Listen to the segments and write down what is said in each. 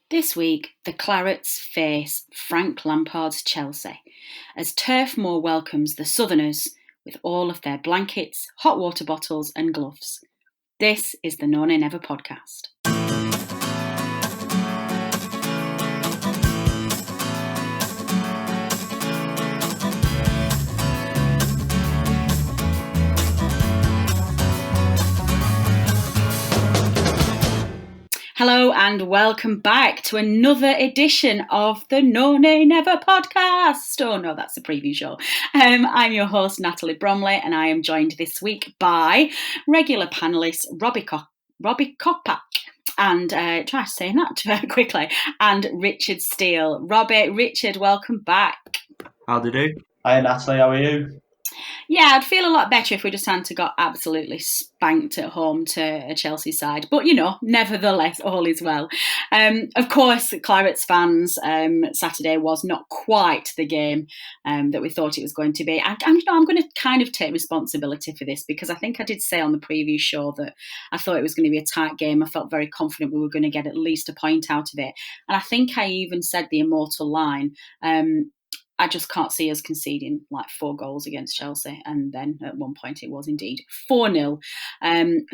This week, the Clarets face Frank Lampard's Chelsea as Turf Moor welcomes the Southerners with all of their blankets, hot water bottles, and gloves. This is the No Nay Never podcast. Hello and welcome back to another edition of the No Nay Never podcast. Oh no, that's a preview show. I'm your host, Natalie Bromley, and I am joined this week by regular panellists Robbie Kopak and try saying that quickly, and Richard Steele. Richard, welcome back. How do you do? Hi Natalie, how are you? Yeah, I'd feel a lot better if we just hadn't got absolutely spanked at home to a Chelsea side. But, nevertheless, all is well. Of course, Clarets fans, Saturday was not quite the game that we thought it was going to be. I'm going to kind of take responsibility for this because I think I did say on the previous show that I thought it was going to be a tight game. I felt very confident we were going to get at least a point out of it. And I think I even said the immortal line, I just can't see us conceding like 4 goals against Chelsea. And then at one point it was indeed 4-0.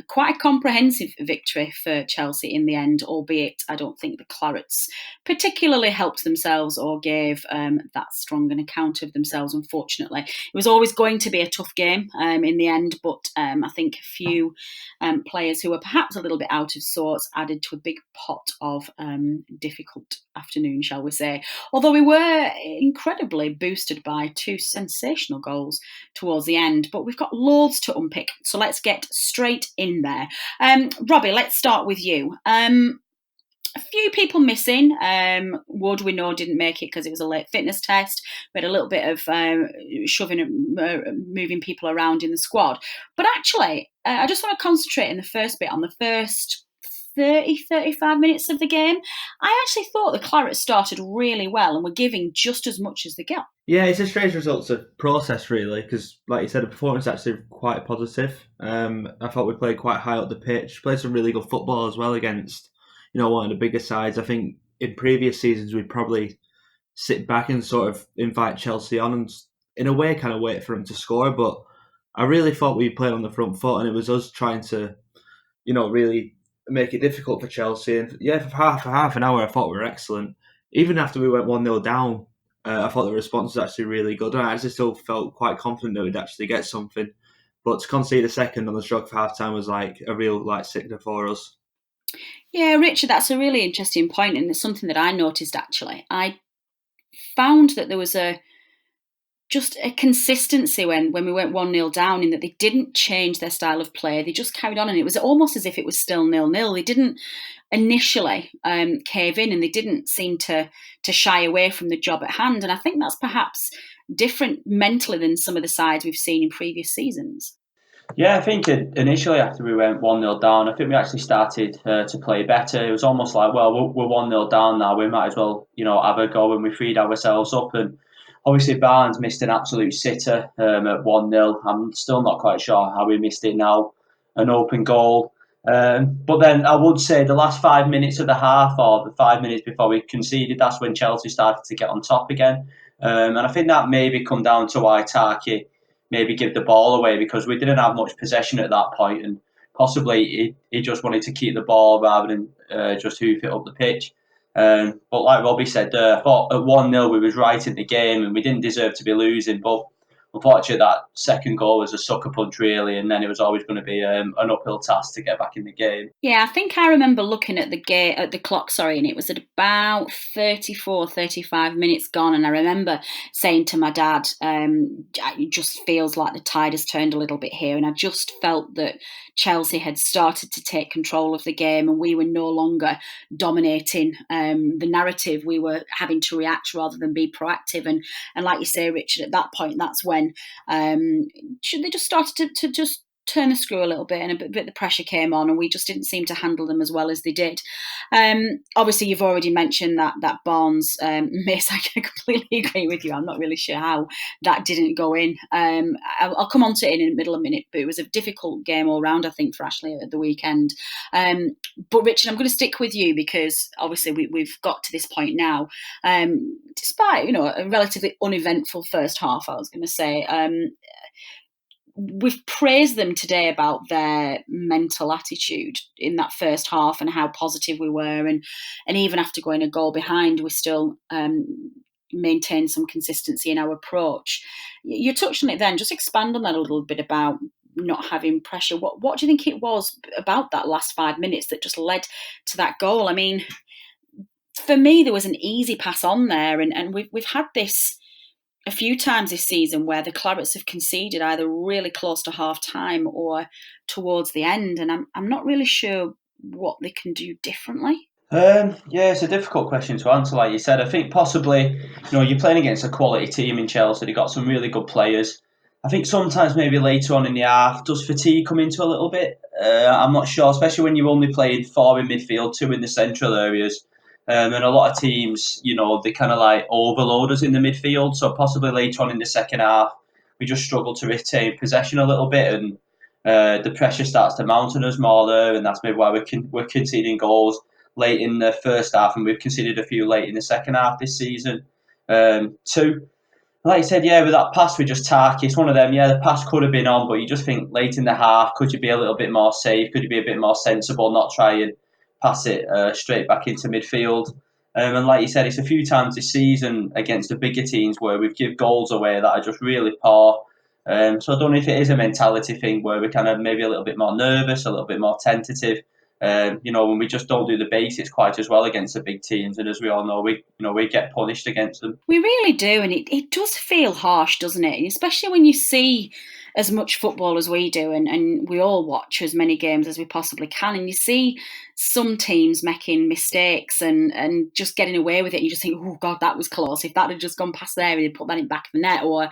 Quite a comprehensive victory for Chelsea in the end, albeit I don't think the Clarets particularly helped themselves or gave that strong an account of themselves, unfortunately. It was always going to be a tough game in the end, but I think a few players who were perhaps a little bit out of sorts added to a big pot of difficult afternoon, shall we say. Although we were incredibly boosted by 2 sensational goals towards the end, but we've got loads to unpick, so let's get straight in there. Robbie, let's start with you. A few people missing. Wood, we know, didn't make it because it was a late fitness test. We had a little bit of shoving and moving people around in the squad. But actually, I just want to concentrate in the first bit on the first 35 minutes of the game. I actually thought the Clarets started really well and were giving just as much as they got. Yeah, it's a strange results of process, really, because, like you said, the performance is actually quite positive. I thought we played quite high up the pitch, played some really good football as well against, one of the bigger sides. I think in previous seasons we'd probably sit back and sort of invite Chelsea on and, in a way, kind of wait for them to score. But I really thought we played on the front foot, and it was us trying to, really make it difficult for Chelsea. And yeah, for half an hour, I thought we were excellent. Even after we went 1-0 down, I thought the response was actually really good. And I actually still felt quite confident that we'd actually get something. But to concede a second on the stroke for half time was like a real sickener for us. Yeah, Richard, that's a really interesting point, and it's something that I noticed actually. I found that there was just a consistency when we went 1-0 down, in that they didn't change their style of play. They just carried on, and it was almost as if it was still 0-0. They didn't initially cave in, and they didn't seem to shy away from the job at hand. And I think that's perhaps different mentally than some of the sides we've seen in previous seasons. Yeah, I think initially after we went 1-0 down, I think we actually started to play better. It was almost like, well, we're 1-0 down now, we might as well, have a go, and we freed ourselves up. And obviously Barnes missed an absolute sitter at 1-0. I'm still not quite sure how we missed it now, an open goal. But then I would say the last 5 minutes of the half, or the 5 minutes before we conceded, that's when Chelsea started to get on top again. And I think that maybe come down to why Tarky maybe give the ball away, because we didn't have much possession at that point, and possibly he just wanted to keep the ball rather than just hoof it up the pitch. But like Robbie said, I thought at 1-0 we was right in the game and we didn't deserve to be losing, but unfortunately that second goal was a sucker punch really, and then it was always going to be an uphill task to get back in the game. Yeah, I think I remember looking at the clock, and it was at about 35 minutes gone, and I remember saying to my dad, it just feels like the tide has turned a little bit here, and I just felt that Chelsea had started to take control of the game and we were no longer dominating the narrative. We were having to react rather than be proactive, and like you say, Richard, at that point that's when they just started to just turn the screw a little bit, and a bit the pressure came on, and we just didn't seem to handle them as well as they did. Obviously, you've already mentioned that Barnes miss. I can completely agree with you. I'm not really sure how that didn't go in. I'll come on to it in the middle of a minute, but it was a difficult game all round, I think, for Ashley at the weekend. But Richard, I'm going to stick with you because obviously we've got to this point now. Despite a relatively uneventful first half, I was going to say. We've praised them today about their mental attitude in that first half and how positive we were, and even after going a goal behind, we still maintained some consistency in our approach. You touched on it then. Just expand on that a little bit about not having pressure. What do you think it was about that last 5 minutes that just led to that goal? I mean, for me, there was an easy pass on there, and we've had this a few times this season where the Clarets have conceded either really close to half time or towards the end, and I'm not really sure what they can do differently. Yeah, it's a difficult question to answer. Like you said, I think possibly you're playing against a quality team in Chelsea. They've got some really good players. I think sometimes maybe later on in the half, does fatigue come into a little bit? I'm not sure, especially when you're only playing 4 in midfield, 2 in the central areas. And a lot of teams, they kind of like overload us in the midfield. So possibly later on in the second half, we just struggle to retain possession a little bit, and the pressure starts to mount on us more there, and that's maybe why we're conceding goals late in the first half, and we've conceded a few late in the second half this season. Two, like you said, with that pass we just target. It's one of them. The pass could have been on, but you just think late in the half, could you be a little bit more safe? Could you be a bit more sensible, not try and pass it straight back into midfield? And like you said, it's a few times this season against the bigger teams where we've give goals away that are just really poor. So I don't know if it is a mentality thing where we're kind of maybe a little bit more nervous, a little bit more tentative. When we just don't do the basics quite as well against the big teams, and as we all know, we get punished against them. We really do, and it does feel harsh, doesn't it? Especially when you see as much football as we do, and we all watch as many games as we possibly can, and you see some teams making mistakes and just getting away with it, and you just think, oh God, that was close. If that had just gone past there, they'd put that in back of the net. Or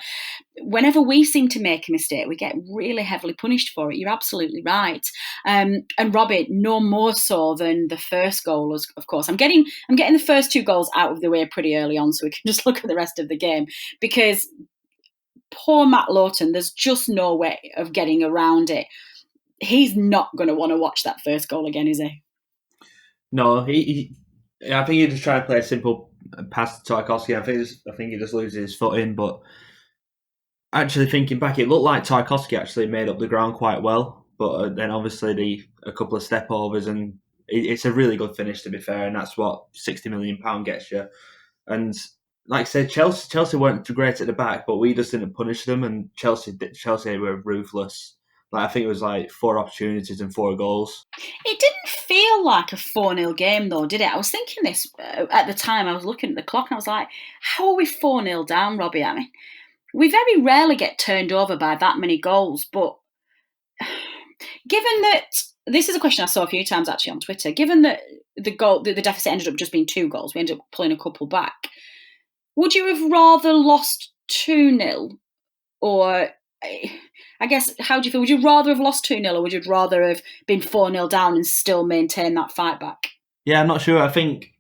whenever we seem to make a mistake, we get really heavily punished for it. You're absolutely right. And Robbie, no more so than the first goal, of course. I'm getting the first 2 goals out of the way pretty early on, so we can just look at the rest of the game, because poor Matt Lowton, there's just no way of getting around it. He's not going to want to watch that first goal again, is he? No, I think he just tried to play a simple pass to Tarkowski. I think he just loses his footing. But actually thinking back, it looked like Tarkowski actually made up the ground quite well. But then obviously a couple of step overs, and it's a really good finish, to be fair. And that's what £60 million gets you. And like I said, Chelsea weren't great at the back, but we just didn't punish them. And Chelsea were ruthless. I think it was 4 opportunities and 4 goals. It didn't feel like a 4-0 game though, did it? I was thinking this at the time. I was looking at the clock and I was like, how are we 4-0 down, Robbie? I mean, we very rarely get turned over by that many goals, but given that, this is a question I saw a few times actually on Twitter, given that the deficit ended up just being 2 goals, we ended up pulling a couple back, would you have rather lost 2-0 or... I guess, how do you feel? Would you rather have lost 2-0 or would you rather have been 4-0 down and still maintain that fight back? Yeah, I'm not sure. I think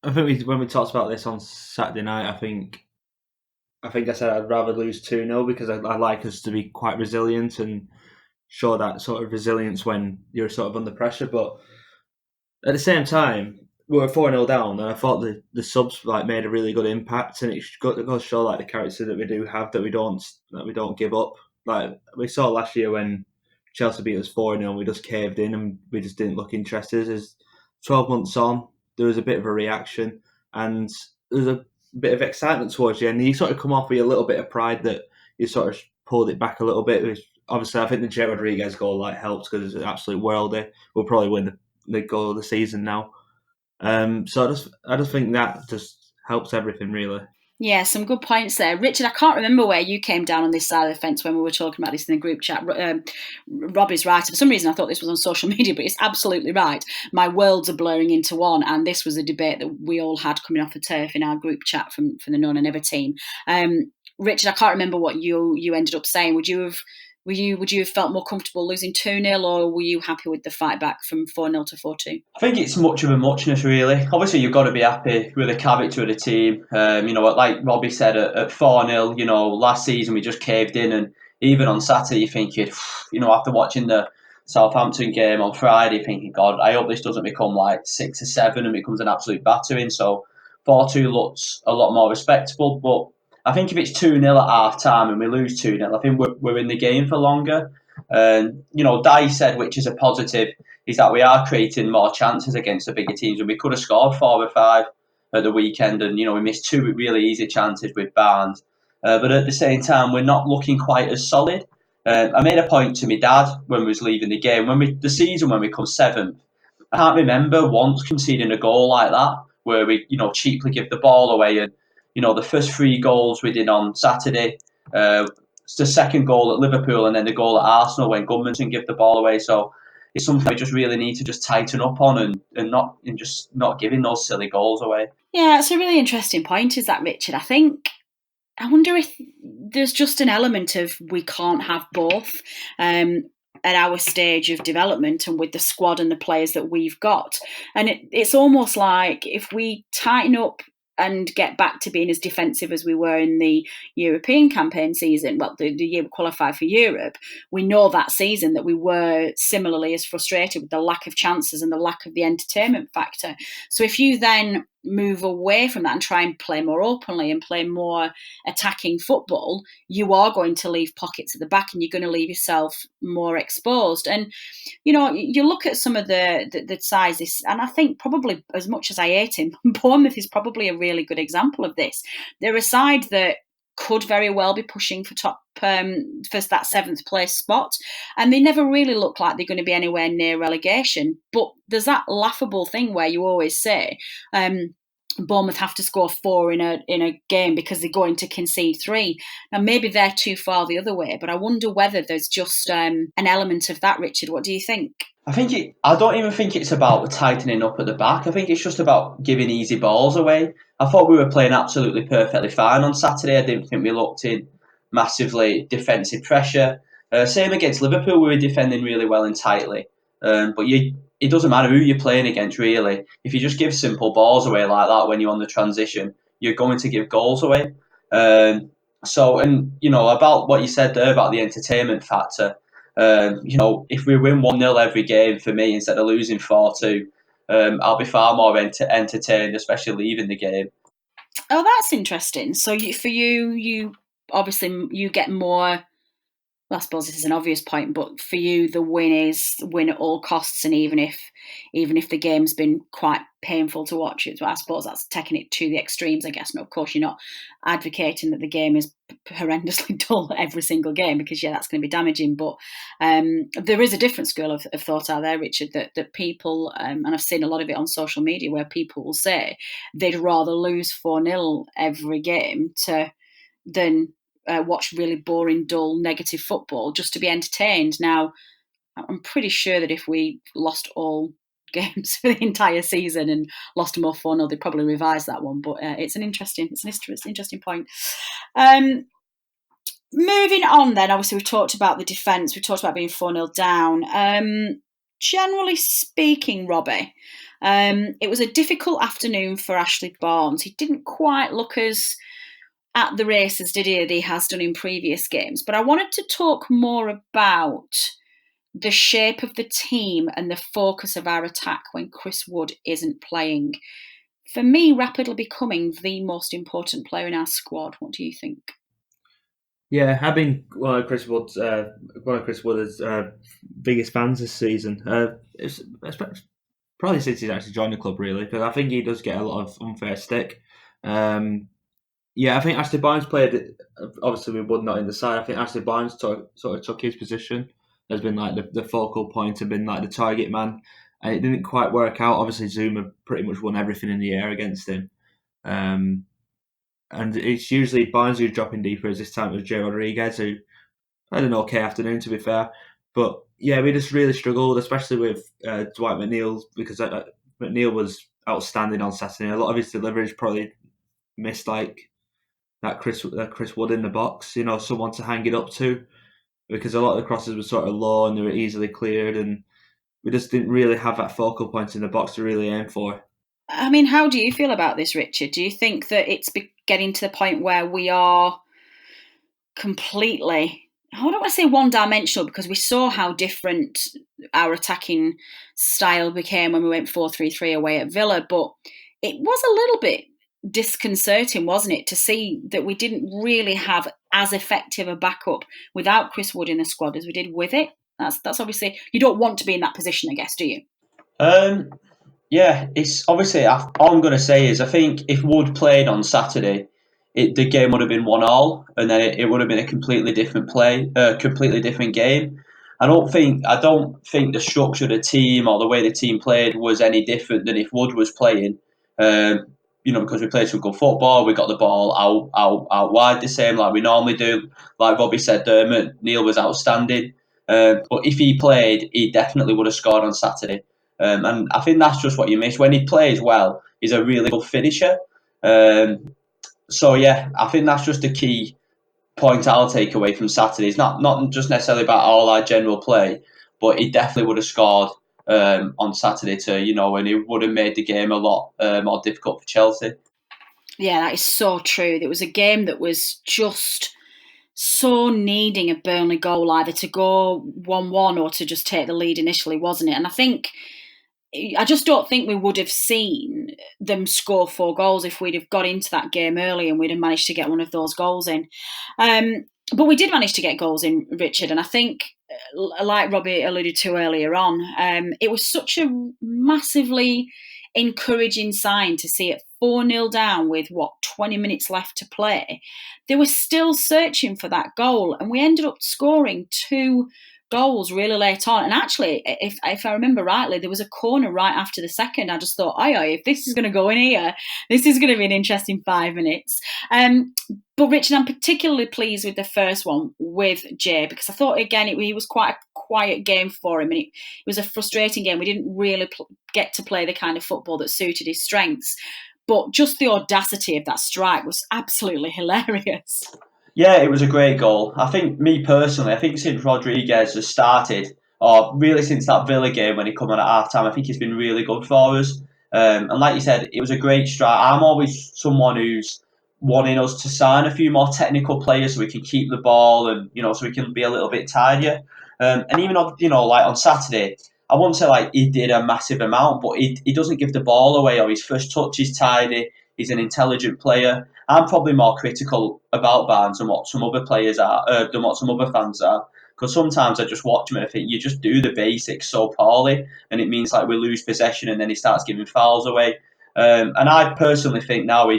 when we talked about this on Saturday night, I think I said I'd rather lose 2-0 because I like us to be quite resilient and show that sort of resilience when you're sort of under pressure. But at the same time, we were 4-0 down, and I thought the subs made a really good impact, and it goes to show the character that we do have, that we don't give up. We saw last year when Chelsea beat us 4-0, and we just caved in and we just didn't look interested. As 12 months on, there was a bit of a reaction, and there was a bit of excitement towards the end. You sort of come off with a little bit of pride that you sort of pulled it back a little bit. Which, obviously, I think the Jay Rodriguez goal helps because it's an absolute worldie. We'll probably win the goal of the season now. So I just think that just helps everything, really. Yeah, some good points there. Richard, I can't remember where you came down on this side of the fence when we were talking about this in the group chat. Robbie's right. For some reason, I thought this was on social media, but it's absolutely right. My worlds are blurring into one, and this was a debate that we all had coming off the turf in our group chat from the No One Never team. Richard, I can't remember what you ended up saying. Would you have would you have felt more comfortable losing 2-0, or were you happy with the fight back from 4-0 to 4-2? I think it's much of a muchness, really. Obviously, you've got to be happy with the character of the team. Like Robbie said, at 4-0, last season we just caved in, and even on Saturday, you're thinking, after watching the Southampton game on Friday, thinking, God, I hope this doesn't become like 6-7 and becomes an absolute battering. So 4-2 looks a lot more respectable, but I think if it's 2-0 at half time and we lose 2-0, I think we're in the game for longer. And, Dai said, which is a positive, is that we are creating more chances against the bigger teams. And we could have scored 4 or 5 at the weekend. And, we missed 2 really easy chances with Barnes. But at the same time, we're not looking quite as solid. I made a point to my dad when we was leaving the game. When we come 7th, I can't remember once conceding a goal like that, where we, cheaply give the ball away. And, the first 3 goals we did on Saturday, it's the second goal at Liverpool and then the goal at Arsenal when Gudmundsson give the ball away. So it's something we just really need to just tighten up on and just not giving those silly goals away. Yeah, it's a really interesting point, is that, Richard? I wonder if there's just an element of we can't have both at our stage of development and with the squad and the players that we've got. And it's almost like if we tighten up and get back to being as defensive as we were in the European campaign season, the year we qualified for Europe, we know that season that we were similarly as frustrated with the lack of chances and the lack of the entertainment factor. So if you then move away from that and try and play more openly and play more attacking football, you are going to leave pockets at the back and you're going to leave yourself more exposed. And, you look at some of the sides, and I think probably, as much as I hate him, Bournemouth is probably a really good example of this. They're a side that could very well be pushing for top for that 7th place spot, and they never really look like they're going to be anywhere near relegation. But there's that laughable thing where you always say Bournemouth have to score 4 in a game because they're going to concede 3. Now maybe they're too far the other way, but I wonder whether there's just an element of that. Richard, what do you think? I don't even think it's about tightening up at the back. I think it's just about giving easy balls away. I thought we were playing absolutely perfectly fine on Saturday. I didn't think we looked in massively defensive pressure. Same against Liverpool, we were defending really well and tightly. But it doesn't matter who you're playing against, really. If you just give simple balls away like that when you're on the transition, you're going to give goals away. About what you said there about the entertainment factor, if we win 1-0 every game, for me, instead of losing 4-2, I'll be far more entertained, especially leaving the game. Oh, that's interesting. So you obviously you get more. Well, I suppose this is an obvious point, but for you, the win is win at all costs, and even if the game's been quite painful to watch, I suppose that's taking it to the extremes, I guess. No, of course, you're not advocating that the game is horrendously dull every single game, because that's going to be damaging. But there is a different school of thought out there, Richard, that people, and I've seen a lot of it on social media, where people will say they'd rather lose 4-0 every game than watch really boring, dull, negative football just to be entertained. Now, I'm pretty sure that if we lost all games for the entire season and lost them all 4-0, they'd probably revise that one. But it's an interesting point. Moving on then, obviously we've talked about the defence, we've talked about being 4-0 down. Generally speaking, Robbie, it was a difficult afternoon for Ashley Barnes. He didn't quite look as at the races, did he, that he has done in previous games. But I wanted to talk more about the shape of the team and the focus of our attack when Chris Wood isn't playing. For me, rapidly becoming the most important player in our squad. What do you think? Yeah, I've been one of Chris Wood's biggest fans this season. It's probably since he's actually joined the club, really, because I think he does get a lot of unfair stick. I think Ashley Barnes played, obviously with Wood not in the side, I think Ashley Barnes sort of took his position as been like the focal point and been like the target man, and it didn't quite work out. Obviously Zuma pretty much won everything in the air against him, and it's usually Barnes who's dropping deeper, as this time it was Jay Rodriguez, who had an okay afternoon, to be fair. But yeah, we just really struggled, especially with Dwight McNeil, because McNeil was outstanding on Saturday. A lot of his deliveries probably missed like that Chris Wood in the box, someone to hang it up to. because a lot of the crosses were sort of low and they were easily cleared, and we just didn't really have that focal point in the box to really aim for. I mean, how do you feel about this, Richard? Do you think that it's getting to the point where we are completely, I don't want to say one-dimensional, because we saw how different our attacking style became when we went 4-3-3 away at Villa, but it was a little bit disconcerting, wasn't it, to see that we didn't really have as effective a backup without Chris Wood in the squad as we did with it? That's obviously, you don't want to be in that position, I guess, do you? Yeah, it's obviously, all I'm going to say is I think if Wood played on Saturday, the game would have been 1-1, and then it would have been a completely different completely different game. I don't think the structure of the team or the way the team played was any different than if Wood was playing. Um, because we played some good football, we got the ball out wide the same like we normally do. Like Robbie said, Neil was outstanding. But if he played, he definitely would have scored on Saturday. And I think that's just what you miss. When he plays well, he's a really good finisher. So yeah, I think that's just the key point I'll take away from Saturday. It's not just necessarily about all our general play, but he definitely would have scored on Saturday too. And it would have made the game a lot more difficult for Chelsea. Yeah, that is so true. It was a game that was just so needing a Burnley goal, either to go 1-1 or to just take the lead initially, wasn't it? And I just don't think we would have seen them score 4 goals if we'd have got into that game early and we'd have managed to get one of those goals in. But we did manage to get goals in, Richard, and I think, like Robbie alluded to earlier on, it was such a massively encouraging sign to see it 4-0 down with 20 minutes left to play. They were still searching for that goal, and we ended up scoring 2 goals really late on. And actually, if I remember rightly, there was a corner right after the second. I just thought, if this is going to go in here, this is going to be an interesting 5 minutes. But Richard, I'm particularly pleased with the first one with Jay, because I thought, again, he was quite a quiet game for him, and it was a frustrating game. We didn't really get to play the kind of football that suited his strengths. But just the audacity of that strike was absolutely hilarious. Yeah, it was a great goal. I think, me personally, I think since Rodriguez has started, or really since that Villa game when he come on at half time, I think he's been really good for us. And like you said, it was a great strike. I'm always someone who's wanting us to sign a few more technical players so we can keep the ball and, so we can be a little bit tidier. And even on, like on Saturday, I won't say like he did a massive amount, but he doesn't give the ball away, or his first touch is tidy. He's an intelligent player. I'm probably more critical about Barnes than what some other players are, than what some other fans are. Because sometimes I just watch him and I think you just do the basics so poorly, and it means like we lose possession and then he starts giving fouls away. And I personally think now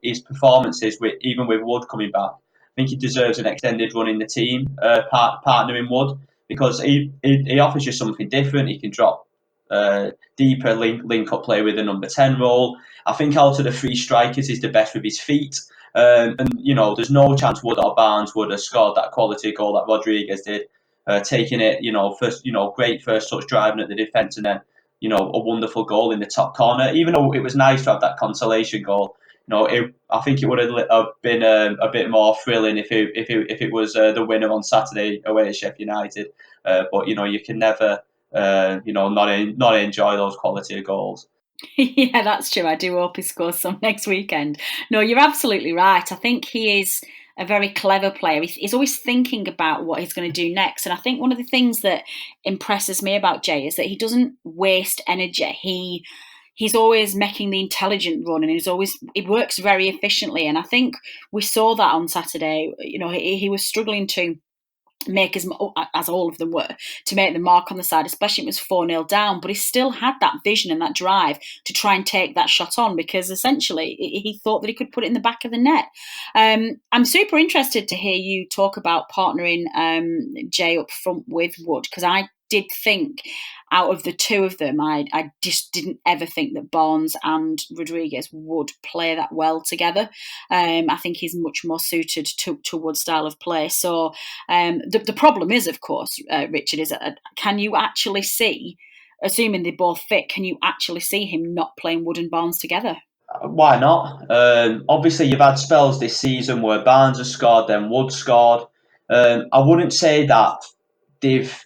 his performances, even with Wood coming back, I think he deserves an extended run in the team, partnering Wood, because he offers you something different. He can drop deeper link up play with the number 10 role. I think out of the 3 strikers, he's the best with his feet. And there's no chance Wood or Barnes would have scored that quality goal that Rodriguez did, taking it, first, great first touch, driving at the defence, and then, a wonderful goal in the top corner. Even though it was nice to have that consolation goal, I think it would have been a bit more thrilling if it was the winner on Saturday away at Sheffield United. But you can never, not enjoy those quality of goals. Yeah, that's true. I do hope he scores some next weekend. No, you're absolutely right. I think he is a very clever player. He's always thinking about what he's going to do next. And I think one of the things that impresses me about Jay is that he doesn't waste energy. He's always making the intelligent run, and he works very efficiently. And I think we saw that on Saturday. He was struggling to make as all of them were, to make the mark on the side, especially when it was 4-0 down, but he still had that vision and that drive to try and take that shot on, because essentially he thought that he could put it in the back of the net. I'm super interested to hear you talk about partnering Jay up front with Wood, because I did think out of the 2 of them, I just didn't ever think that Barnes and Rodriguez would play that well together. I think he's much more suited to Wood's style of play. So the problem is, of course, Richard, is can you actually see, assuming they both fit, can you actually see him not playing Wood and Barnes together? Why not? Obviously, you've had spells this season where Barnes has scored, then Wood scored. I wouldn't say that they've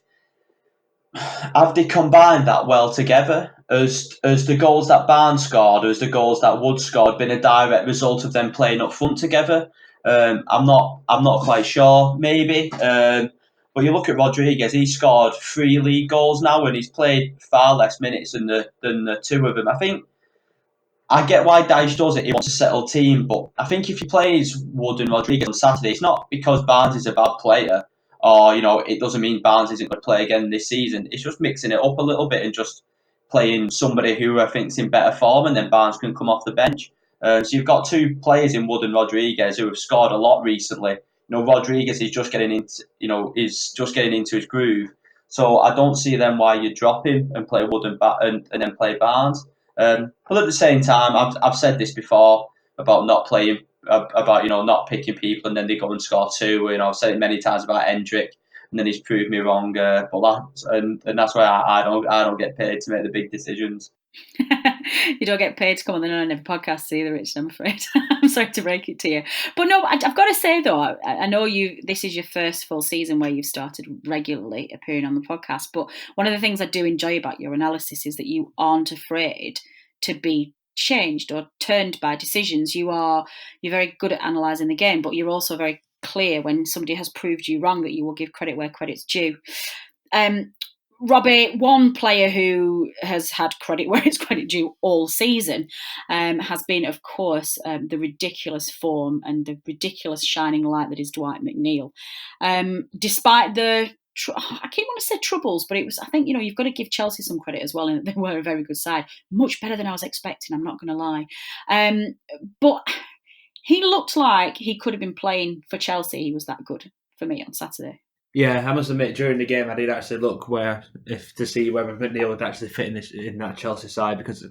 have they combined that well together. As the goals that Barnes scored, as the goals that Wood scored, been a direct result of them playing up front together. I'm not quite sure. Maybe. But you look at Rodriguez, he scored 3 league goals now, and he's played far less minutes than the two of them. I think I get why Dyche does it. He wants a settled team, but I think if he plays Wood and Rodriguez on Saturday, it's not because Barnes is a bad player, or it doesn't mean Barnes isn't going to play again this season. It's just mixing it up a little bit and just playing somebody who I think's in better form, and then Barnes can come off the bench. So you've got two players in Wood and Rodriguez who have scored a lot recently. Rodriguez is just getting into his groove. So I don't see then why you drop him and play Wood and then play Barnes. But at the same time, I've said this before about not playing, about not picking people and then they go and score two. I've said it many times about Hendrick, and then he's proved me wrong. And that's why I don't get paid to make the big decisions. You don't get paid to come on the No Never podcast either, Richard, I'm afraid. I'm sorry to break it to you. But no, I've got to say though, I know this is your first full season where you've started regularly appearing on the podcast, but one of the things I do enjoy about your analysis is that you aren't afraid to be changed or turned by decisions. You're very good at analysing the game, but you're also very clear when somebody has proved you wrong that you will give credit where credit's due. Robbie, one player who has had credit where it's credit due all season, has been, of course, the ridiculous form and the ridiculous shining light that is Dwight McNeil. Despite the, I keep wanting to say troubles, but it was, I think, you've got to give Chelsea some credit as well, and they were a very good side. Much better than I was expecting, I'm not going to lie. But he looked like he could have been playing for Chelsea. He was that good for me on Saturday. Yeah, I must admit, during the game, I did actually look to see whether McNeil would actually fit in that Chelsea side, because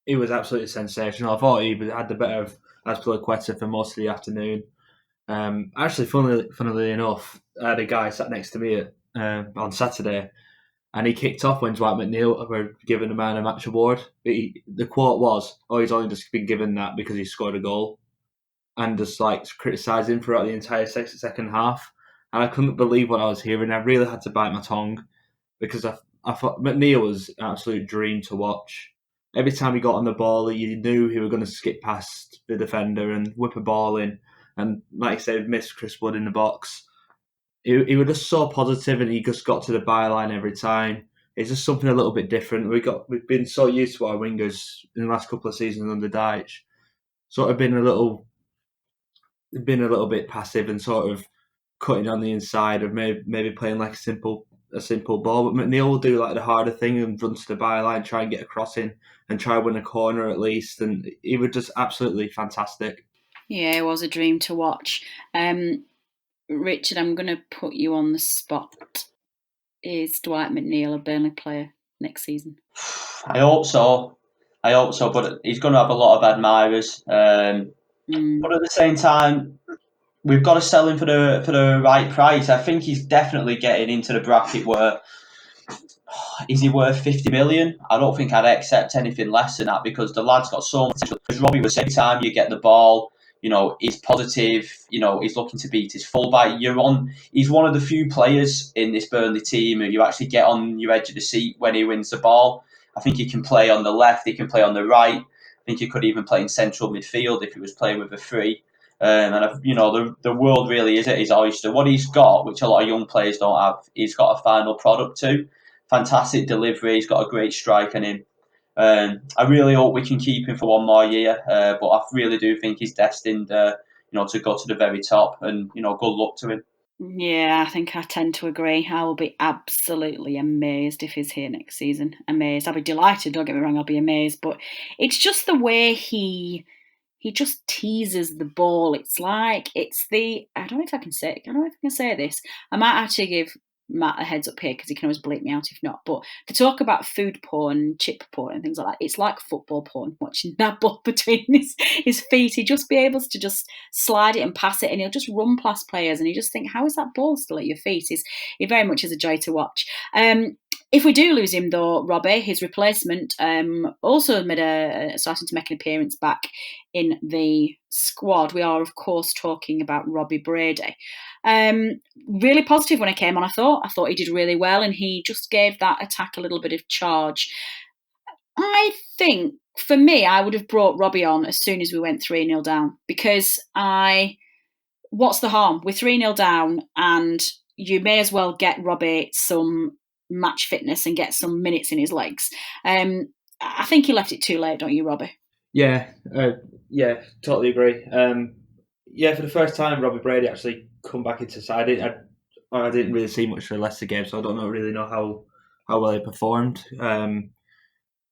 he was absolutely sensational. I thought he had the better of Azpilicueta for most of the afternoon. Actually, funnily enough, I had a guy sat next to me on Saturday, and he kicked off when Dwight McNeil were given a man of match award. The quote was, he's only just been given that because he scored a goal, and just criticised him throughout the entire second half. And I couldn't believe what I was hearing. I really had to bite my tongue, because I thought McNeil was an absolute dream to watch. Every time he got on the ball, you knew he was going to skip past the defender and whip a ball in. And like I said, miss Chris Wood in the box. He was just so positive, and he just got to the byline every time. It's just something a little bit different. We've been so used to our wingers in the last couple of seasons under Dyche, sort of been a little bit passive and sort of cutting on the inside of maybe playing like a simple ball. But McNeil will do the harder thing and run to the byline, try and get a cross in and try and win a corner at least. And he was just absolutely fantastic. Yeah, it was a dream to watch. Richard, I'm going to put you on the spot. Is Dwight McNeil a Burnley player next season? I hope so, but he's going to have a lot of admirers. But at the same time, we've got to sell him for the right price. I think he's definitely getting into the bracket where, is he worth 50 million? I don't think I'd accept anything less than that, because the lad's got so much potential. As Robbie was saying, every time you get the ball, he's positive, he's looking to beat his fullback. He's one of the few players in this Burnley team who you actually get on your edge of the seat when he wins the ball. I think he can play on the left, he can play on the right. I think he could even play in central midfield if he was playing with a three. And the world really is at his oyster. What he's got, which a lot of young players don't have, he's got a final product too. Fantastic delivery. He's got a great strike on him. I really hope we can keep him for one more year. But I really do think he's destined, to go to the very top. And good luck to him. Yeah, I think I tend to agree. I will be absolutely amazed if he's here next season. Amazed. I'll be delighted. Don't get me wrong. I'll be amazed. But it's just the way he just teases the ball. I don't know if I can say this. I might actually give Matt a heads up here, because he can always bleep me out if not. But to talk about food porn, chip porn and things like that, it's like football porn, watching that ball between his feet. He'd just be able to just slide it and pass it, and he'll just run past players, and you just think, how is that ball still at your feet? He very much is a joy to watch. If we do lose him, though, Robbie, his replacement, also starting to make an appearance back in the squad. We are, of course, talking about Robbie Brady. Really positive when he came on. I thought he did really well, and he just gave that attack a little bit of charge. I think, for me, I would have brought Robbie on as soon as we went 3-0 down, because what's the harm? We're 3-0 down, and you may as well get Robbie some match fitness and get some minutes in his legs. I think he left it too late, don't you, Robbie? Yeah, totally agree. For the first time, Robbie Brady actually come back into side. I didn't really see much of the Leicester game, so I don't really know how well he performed.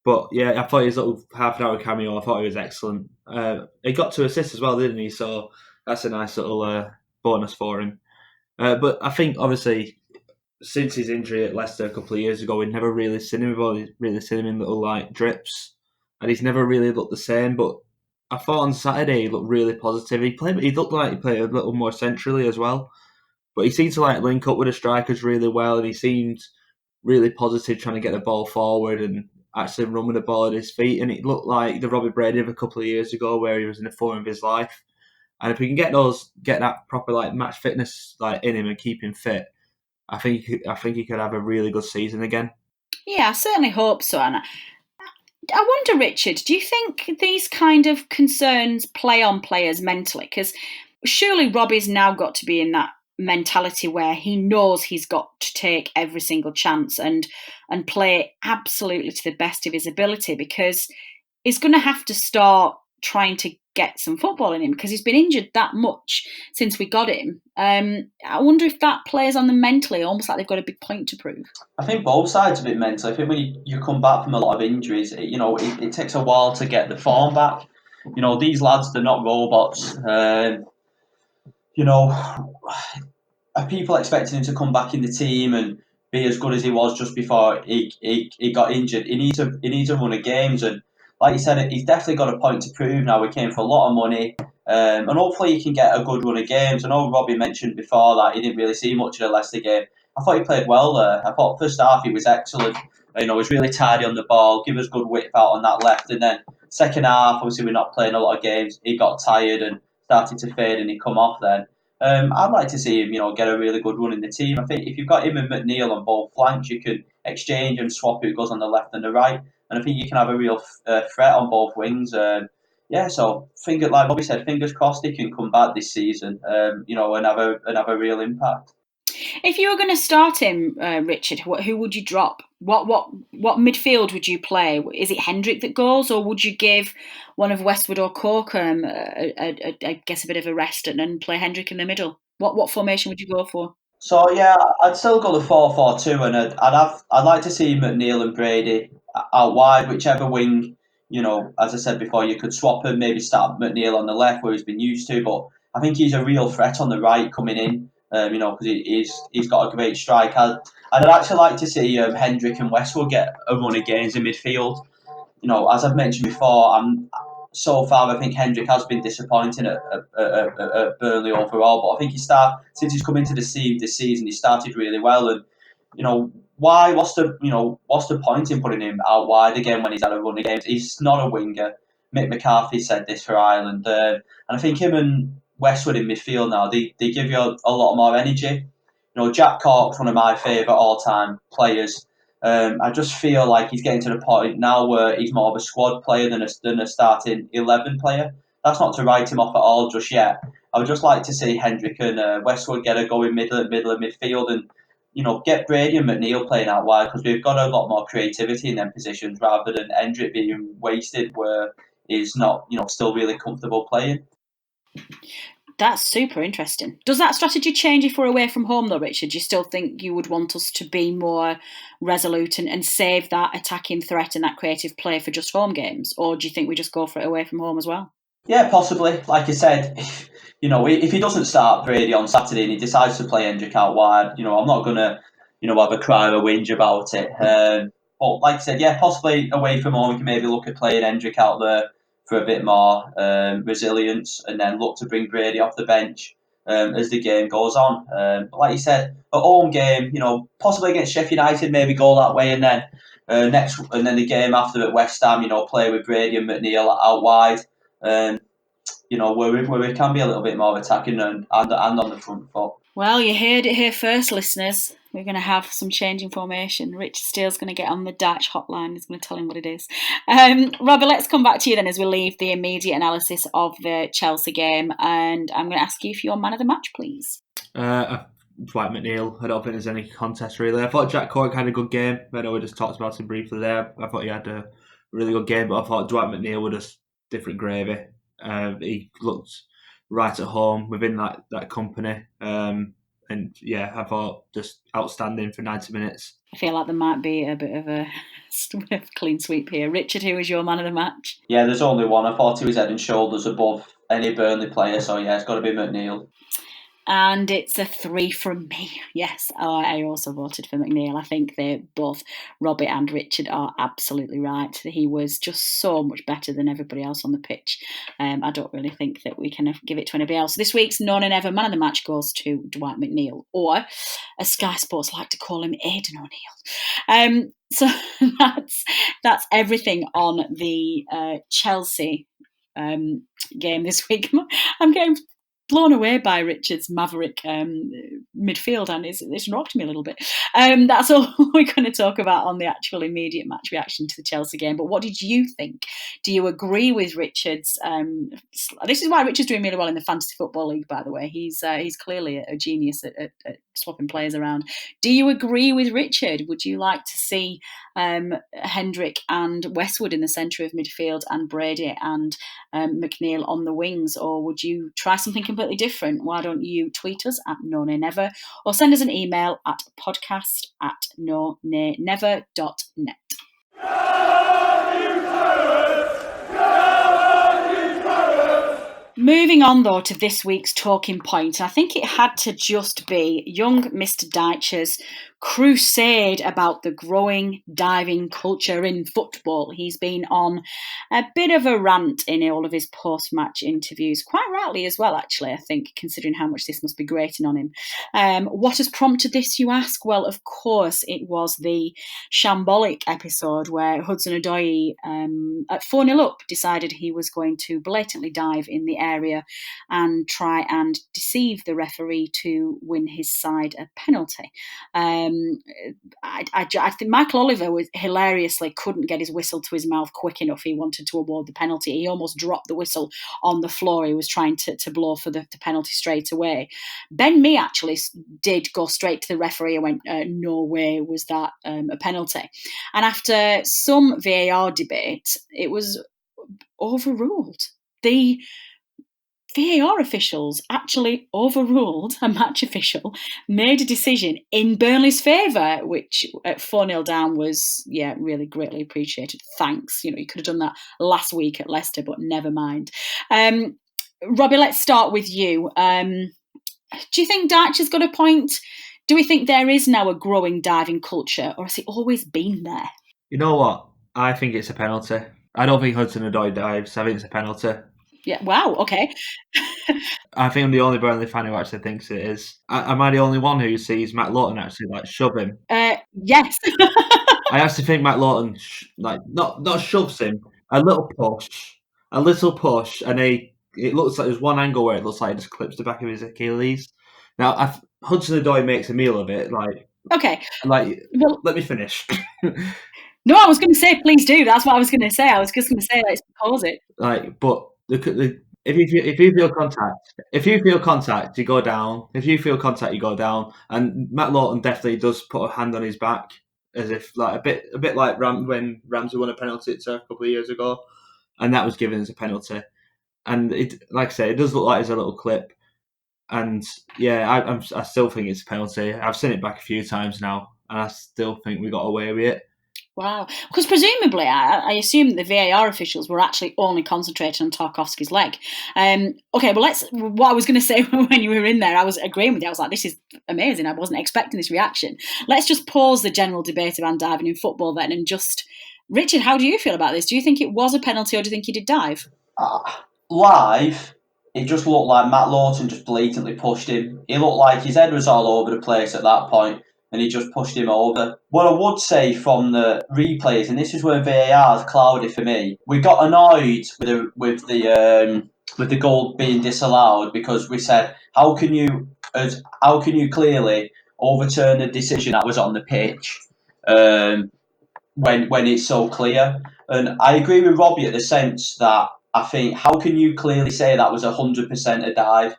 But yeah, I thought his little half an hour cameo, I thought he was excellent. He got 2 assists as well, didn't he? So that's a nice little bonus for him. But I think, obviously, since his injury at Leicester a couple of years ago, we'd never really seen him. We've only really seen him in little drips, and he's never really looked the same. But I thought on Saturday he looked really positive. He looked like he played a little more centrally as well. But he seemed to link up with the strikers really well, and he seemed really positive trying to get the ball forward and actually run with the ball at his feet. And it looked like the Robbie Brady of a couple of years ago, where he was in the form of his life. And if we can get that proper match fitness in him and keep him fit, I think he could have a really good season again. Yeah, I certainly hope so, Anna. I wonder, Richard, do you think these kind of concerns play on players mentally? Because surely Robbie's now got to be in that mentality where he knows he's got to take every single chance and play absolutely to the best of his ability, because he's going to have to start trying to get some football in him, because he's been injured that much since we got him. I wonder if that plays on them mentally, almost like they've got a big point to prove. I think both sides of it mentally. I think when you come back from a lot of injuries, it takes a while to get the form back. These lads, they're not robots. Are people expecting him to come back in the team and be as good as he was just before he got injured? He needs a run of games, and like you said, he's definitely got a point to prove now. We came for a lot of money, and hopefully he can get a good run of games. I know Robbie mentioned before that he didn't really see much of the Leicester game. I thought he played well there. I thought first half he was excellent. He was really tidy on the ball, give us good width out on that left, and then second half, obviously we're not playing a lot of games. He got tired and started to fade, and he come off then. I'd like to see him, get a really good run in the team. I think if you've got him and McNeil on both flanks, you can exchange and swap who goes on the left and the right, and I think you can have a real threat on both wings. So like Bobby said, fingers crossed he can come back this season, and have a real impact. If you were going to start him, Richard, who would you drop? What midfield would you play? Is it Hendrick that goes, or would you give one of Westwood or Corkham, I guess, a bit of a rest and play Hendrick in the middle? What formation would you go for? So yeah, I'd still go the 4-4-2, and I'd like to see McNeil and Brady out wide, whichever wing. As I said before, you could swap him, maybe start McNeil on the left where he's been used to, but I think he's a real threat on the right coming in. Because he's got a great strike. I'd actually like to see Hendrick and Westwood get a run of games in midfield. As I've mentioned before, so far I think Hendrick has been disappointing at Burnley overall, but I think since he's come into the team this season, he started really well. And why? What's the point in putting him out wide again when he's had a run of games? He's not a winger. Mick McCarthy said this for Ireland, and I think him and Westwood in midfield now, they give you a lot more energy. Jack Cork's one of my favourite all-time players. I just feel like he's getting to the point now where he's more of a squad player than a starting 11 player. That's not to write him off at all just yet. I would just like to see Hendrick and Westwood get a go in middle of midfield, and get Brady and McNeil playing out wide, because we've got a lot more creativity in them positions rather than Hendrick being wasted where he's not still really comfortable playing. That's super interesting. Does that strategy change if we're away from home, though, Richard? Do you still think you would want us to be more resolute and save that attacking threat and that creative play for just home games? Or do you think we just go for it away from home as well? Yeah, possibly. Like I said, if he doesn't start Brady on Saturday and he decides to play Hendrick out wide, I'm not going to, have a cry or a whinge about it. But like I said, yeah, possibly away from home, we can maybe look at playing Hendrick out there for a bit more resilience, and then look to bring Brady off the bench as the game goes on. Like you said, a home game, possibly against Sheffield United, maybe go that way, and then the game after at West Ham, play with Brady and McNeil out wide, where we can be a little bit more attacking and on the front foot. Well, you heard it here first, listeners. We're going to have some change in formation. Richard Steele's going to get on the Dutch hotline. He's going to tell him what it is. Robbie, let's come back to you then as we leave the immediate analysis of the Chelsea game. And I'm going to ask you for your man of the match, please. Dwight McNeil. I don't think there's any contest really. I thought Jack Cork had a good game. I know we just talked about him briefly there. I thought he had a really good game, but I thought Dwight McNeil was just different gravy. He looked right at home within that company. And yeah, I thought just outstanding for 90 minutes. I feel like there might be a bit of a clean sweep here. Richard, who was your man of the match? Yeah, there's only one. I thought he was head and shoulders above any Burnley player, so yeah, it's got to be McNeil. And it's a 3 from me. Yes, I also voted for McNeil. I think they both, Robbie and Richard, are absolutely right. He was just so much better than everybody else on the pitch. I don't really think that we can give it to anybody else. This week's None and Ever man of the match goes to Dwight McNeil, or as Sky Sports like to call him, Aidan O'Neill. So that's everything on the Chelsea game this week. I'm getting blown away by Richard's maverick midfield, and it's rocked me a little bit. That's all we're going to talk about on the actual immediate match reaction to the Chelsea game. But what did you think? Do you agree with Richard's? This is why Richard's doing really well in the Fantasy Football League, by the way. He's clearly a genius at swapping players around. Do you agree with Richard? Would you like to see Hendrick and Westwood in the centre of midfield and Brady and McNeil on the wings, or would you try something completely different? Why don't you tweet us at nonaynever or send us an email at podcast@nonaynever.net. Moving on, though, to this week's talking point, I think it had to just be young Mr. Dyche's crusade about the growing diving culture in football. He's been on a bit of a rant in all of his post-match interviews, quite rightly as well, actually, I think, considering how much this must be grating on him. What has prompted this, you ask? Well, of course, it was the shambolic episode where Hudson-Odoi, at 4-0 up, decided he was going to blatantly dive in the area and try and deceive the referee to win his side a penalty. I think Michael Oliver hilariously couldn't get his whistle to his mouth quick enough. He wanted to award the penalty. He almost dropped the whistle on the floor. He was trying to blow for the penalty straight away. Ben Mee actually did go straight to the referee and went, no way was that a penalty. And after some VAR debate, it was overruled. The VAR officials actually overruled a match official, made a decision in Burnley's favour, which at 4-0 down was, really greatly appreciated. Thanks. You could have done that last week at Leicester, but never mind. Robbie, let's start with you. Do you think Dyche has got a point? Do we think there is now a growing diving culture, or has it always been there? You know what? I think it's a penalty. I don't think Hudson-Odoi dives. I think it's a penalty. Yeah. Wow. Okay. I think I'm the only Burnley fan who actually thinks it is. Am I the only one who sees Matt Lawton actually shove him? Yes. I actually think Matt Lawton not shoves him. A little push, and it looks like there's one angle where it looks like it just clips the back of his Achilles. Now Hudson-Odoi makes a meal of it. Okay. Well, let me finish. No, I was going to say, please do. That's what I was going to say. I was just going to say, let's pause it. But if you feel contact, you go down. If you feel contact, you go down. And Matt Lawton definitely does put a hand on his back, as if a bit like when Ramsey won a penalty a couple of years ago, and that was given as a penalty. And it, like I say, it does look like it's a little clip. And yeah, I still think it's a penalty. I've seen it back a few times now, and I still think we got away with it. Wow. Because presumably, I assume the VAR officials were actually only concentrating on Tarkowski's leg. Okay, well, what I was going to say when you were in there, I was agreeing with you. I was like, this is amazing. I wasn't expecting this reaction. Let's just pause the general debate around diving in football then and just... Richard, how do you feel about this? Do you think it was a penalty or do you think he did dive? Live, it just looked like Matt Lawton just blatantly pushed him. He looked like his head was all over the place at that point, and he just pushed him over. What I would say from the replays, and this is where VAR is cloudy for me, we got annoyed with the goal being disallowed because we said, how can you clearly overturn a decision that was on the pitch when it's so clear? And I agree with Robbie in the sense that I think, how can you clearly say that was 100% a dive?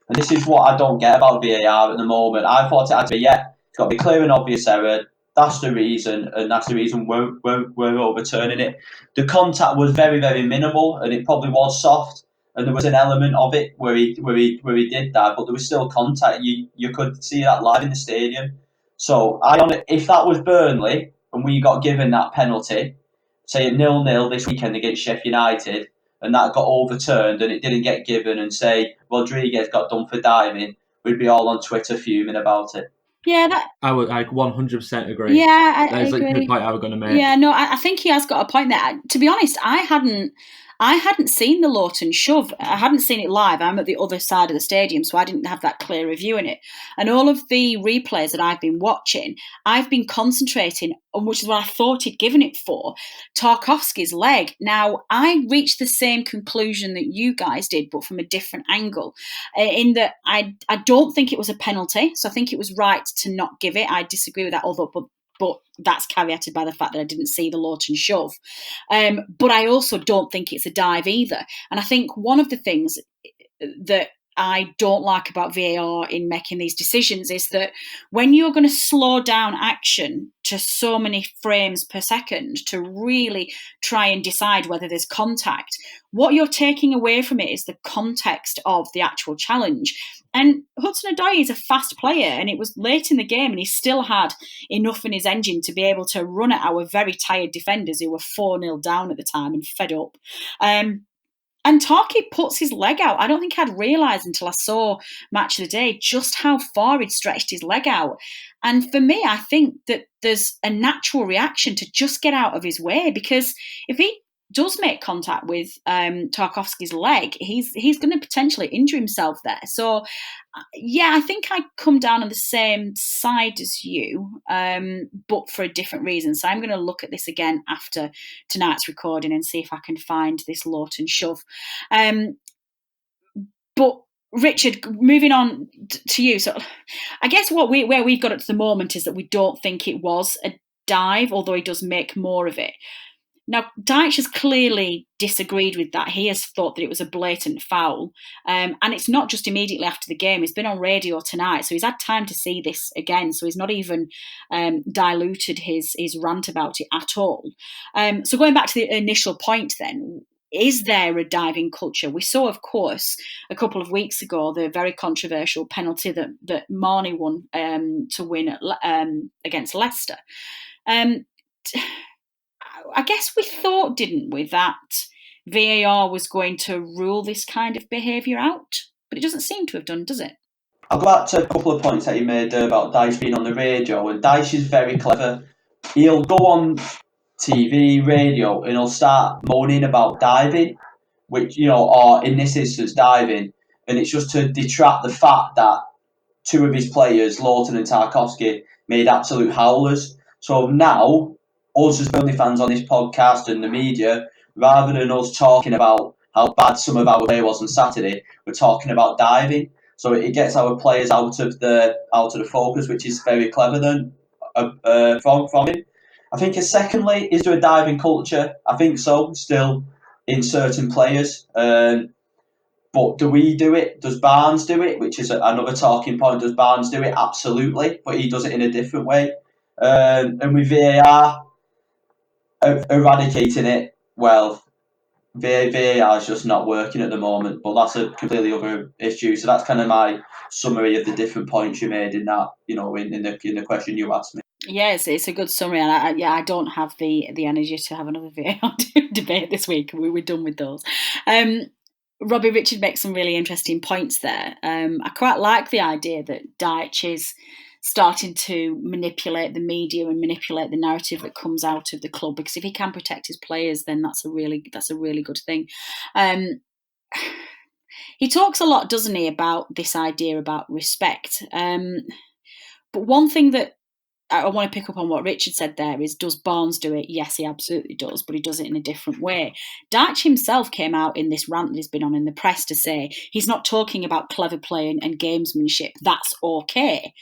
And this is what I don't get about VAR at the moment. I thought it had to be, it's got to be clear and obvious error. That's the reason, and that's the reason we're overturning it. The contact was very, very minimal, and it probably was soft, and there was an element of it where he did that, but there was still contact. You could see that live in the stadium. So if that was Burnley and we got given that penalty, say 0-0 this weekend against Sheffield United, and that got overturned and it didn't get given, and say Rodriguez got done for diving, we'd be all on Twitter fuming about it. Yeah, I 100% agree. Yeah, that is I agree. The point I was going to make. Yeah, no, I think he has got a point there. To be honest, I hadn't seen the Lawton shove. I hadn't seen it live. I'm at the other side of the stadium, so I didn't have that clear review in it. And all of the replays that I've been watching, I've been concentrating on, which is what I thought he'd given it for, Tarkowski's leg. Now, I reached the same conclusion that you guys did, but from a different angle, in that I don't think it was a penalty, so I think it was right to not give it. I disagree with that, but that's caveated by the fact that I didn't see the Lawton shove. But I also don't think it's a dive either. And I think one of the things that I don't like about VAR in making these decisions is that when you're going to slow down action to so many frames per second to really try and decide whether there's contact, what you're taking away from it is the context of the actual challenge. And Hudson-Odoi is a fast player, and it was late in the game, and he still had enough in his engine to be able to run at our very tired defenders who were 4-0 down at the time and fed up. And Tarky puts his leg out. I don't think I'd realised until I saw Match of the Day just how far he'd stretched his leg out. And for me, I think that there's a natural reaction to just get out of his way, because if he does make contact with Tarkowski's leg, he's going to potentially injure himself there. So, yeah, I think I come down on the same side as you, but for a different reason. So I'm going to look at this again after tonight's recording and see if I can find this Lawton shove. But Richard, moving on to you. So I guess where we've got it to the moment is that we don't think it was a dive, although he does make more of it. Now, Dyche has clearly disagreed with that. He has thought that it was a blatant foul. And it's not just immediately after the game. He's been on radio tonight, so he's had time to see this again. So he's not even diluted his rant about it at all. So going back to the initial point then, is there a diving culture? We saw, of course, a couple of weeks ago, the very controversial penalty that Marnie won to win against Leicester. I guess we thought, didn't we, that VAR was going to rule this kind of behaviour out? But it doesn't seem to have done, does it? I'll go back to a couple of points that you made about Dyche being on the radio. And Dyche is very clever. He'll go on TV, radio, and he'll start moaning about diving, which, or in this instance, diving. And it's just to detract the fact that two of his players, Lawton and Tarkowski, made absolute howlers. So now, us as Burnley fans on this podcast and the media, rather than us talking about how bad some of our play was on Saturday, we're talking about diving. So it gets our players out of the focus, which is very clever then from him. I think secondly, is there a diving culture? I think so, still in certain players. But do we do it? Does Barnes do it? Which is another talking point. Does Barnes do it? Absolutely, but he does it in a different way. And with VAR eradicating it, well, VAR is just not working at the moment. But that's a completely other issue. So that's kind of my summary of the different points you made in that, in the question you asked me. Yes, it's a good summary, and I don't have the energy to have another VAR debate this week. We're done with those. Robbie Richard makes some really interesting points there. I quite like the idea that Dyche is starting to manipulate the media and manipulate the narrative that comes out of the club, because if he can protect his players, then that's a really good thing. He talks a lot, doesn't he, about this idea about respect. But one thing that I want to pick up on what Richard said there is, does Barnes do it? Yes, he absolutely does, but he does it in a different way. Dyche himself came out in this rant that he's been on in the press to say he's not talking about clever play and gamesmanship. That's okay.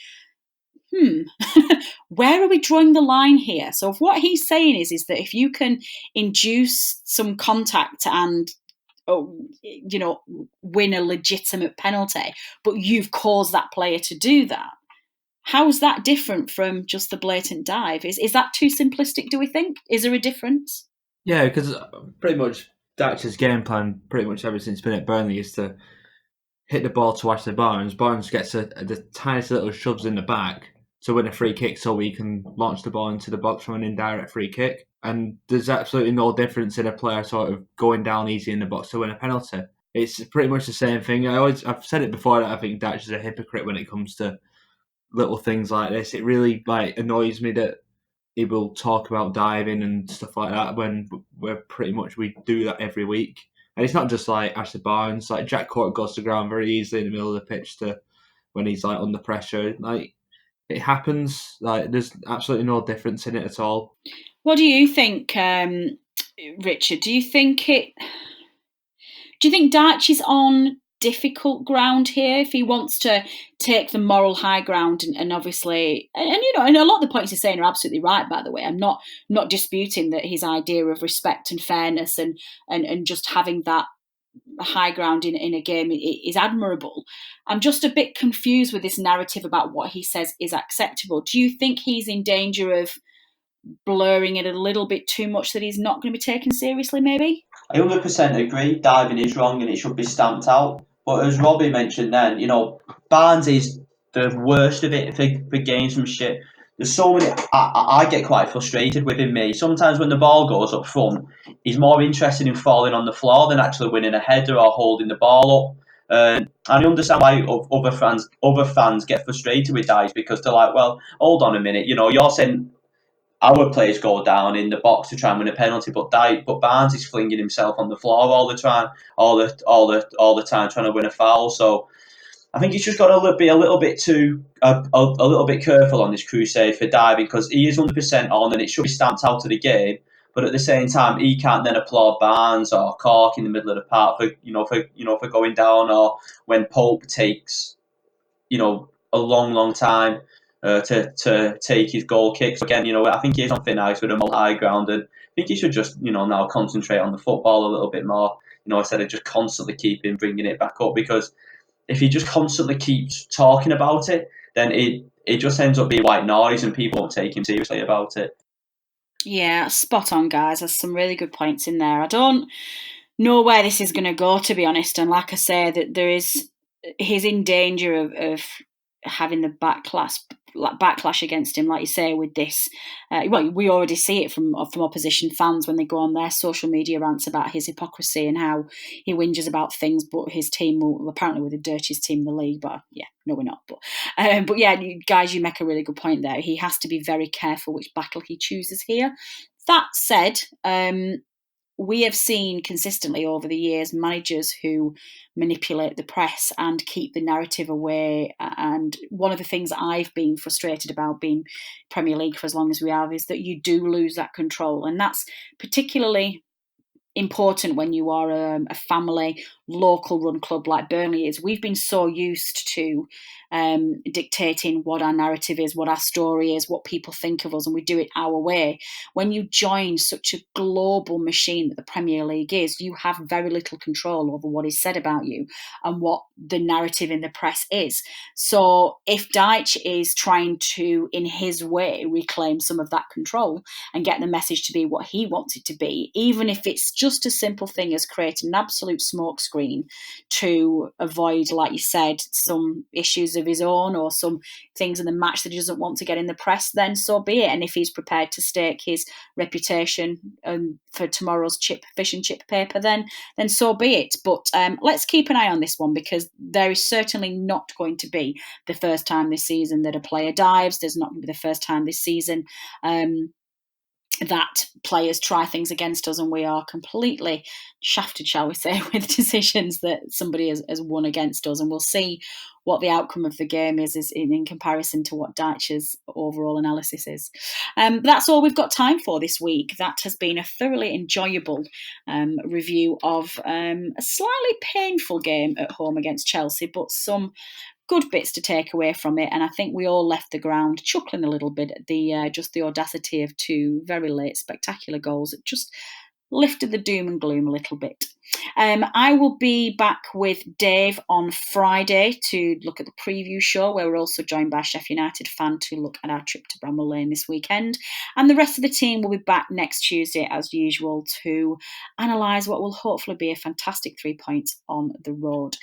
Where are we drawing the line here? So if what he's saying is that if you can induce some contact and win a legitimate penalty, but you've caused that player to do that, how is that different from just the blatant dive? Is that too simplistic, do we think? Is there a difference? Yeah, because pretty much Dyche's game plan, pretty much ever since been at Burnley, is to hit the ball to Ashley Barnes. Barnes gets the tiniest little shoves in the back to win a free kick so we can launch the ball into the box from an indirect free kick. And there's absolutely no difference in a player sort of going down easy in the box to win a penalty. It's pretty much the same thing. I've said it before that I think Dyche is a hypocrite when it comes to little things like this. It really annoys me that he will talk about diving and stuff like that when we do that every week. And it's not just like Ashley Barnes. Like Jack Cork goes to ground very easily in the middle of the pitch when he's under pressure. Like, it happens. Like, there's absolutely no difference in it at all. What do you think, Richard? Do you think Dyche is on difficult ground here if he wants to take the moral high ground and obviously and a lot of the points he's saying are absolutely right, by the way. I'm not disputing that his idea of respect and fairness and just having that high ground in a game is admirable. I'm just a bit confused with this narrative about what he says is acceptable. Do you think he's in danger of blurring it a little bit too much, that he's not going to be taken seriously, maybe? I 100% agree. Diving is wrong and it should be stamped out. But as Robbie mentioned then, Barnes is the worst of it for gamesmanship. There's so many. I get quite frustrated with him. Sometimes when the ball goes up front, he's more interested in falling on the floor than actually winning a header or holding the ball up. And I understand why other fans get frustrated with Dyche, because they're like, well, hold on a minute. You're saying our players go down in the box to try and win a penalty, but Barnes is flinging himself on the floor all the time, all the time trying to win a foul. So I think he's just got to be a little bit careful on this crusade for diving, because he is 100% on and it should be stamped out of the game. But at the same time, he can't then applaud Barnes or Cork in the middle of the park for going down, or when Pope takes a long time to take his goal kicks. Again, I think he's on thin ice with a more high ground, and I think he should just now concentrate on the football a little bit more. Instead of just constantly bringing it back up, because if he just constantly keeps talking about it, then it just ends up being white noise and people won't take him seriously about it. Yeah, spot on, guys. There's some really good points in there. I don't know where this is going to go, to be honest. And like I say, that he's in danger of having the backlash against him, like you say, with this. We already see it from opposition fans when they go on their social media rants about his hypocrisy and how he whinges about things, but his team apparently we're the dirtiest team in the league. But yeah, no, we're not. But yeah, guys, you make a really good point there. He has to be very careful which battle he chooses here. That said, we have seen consistently over the years managers who manipulate the press and keep the narrative away. And one of the things I've been frustrated about being Premier League for as long as we have is that you do lose that control. And that's particularly important when you are a family, local run club like Burnley is. We've been so used to dictating what our narrative is, what our story is, what people think of us, and we do it our way. When you join such a global machine that the Premier League is, you have very little control over what is said about you and what the narrative in the press is. So if Dyche is trying to, in his way, reclaim some of that control and get the message to be what he wants it to be, even if it's just a simple thing as creating an absolute smokescreen to avoid, like you said, some issues of his own or some things in the match that he doesn't want to get in the press, then so be it. And if he's prepared to stake his reputation for tomorrow's fish and chip paper, then so be it. But let's keep an eye on this one, because there is certainly not going to be the first time this season that a player dives. There's not going to be the first time this season that players try things against us and we are completely shafted, shall we say, with decisions that somebody has won against us. And we'll see what the outcome of the game is in comparison to what Dyche's overall analysis is. That's all we've got time for this week. That has been a thoroughly enjoyable review of a slightly painful game at home against Chelsea, but some good bits to take away from it, and I think we all left the ground chuckling a little bit at the just the audacity of two very late spectacular goals. It just lifted the doom and gloom a little bit. I will be back with Dave on Friday to look at the preview show, where we're also joined by a Sheffield United fan to look at our trip to Bramall Lane this weekend. And the rest of the team will be back next Tuesday, as usual, to analyse what will hopefully be a fantastic 3 points on the road.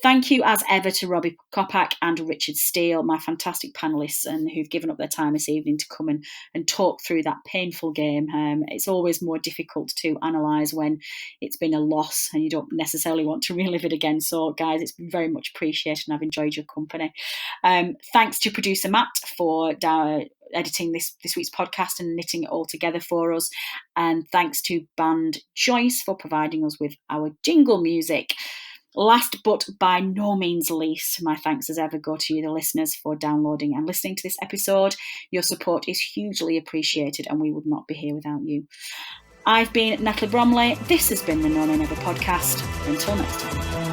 Thank you, as ever, to Robbie Kopak and Richard Steele, my fantastic panellists, and who've given up their time this evening to come and talk through that painful game. It's always more difficult to analyse when it's been a loss and you don't necessarily want to relive it again. So, guys, it's been very much appreciated and I've enjoyed your company. Thanks to producer Matt for editing this week's podcast and knitting it all together for us. And thanks to band Joyce for providing us with our jingle music. Last but by no means least, my thanks as ever go to you, the listeners, for downloading and listening to this episode. Your support is hugely appreciated and we would not be here without you. I've been Natalie Bromley. This has been the No Nay Never podcast. Until next time.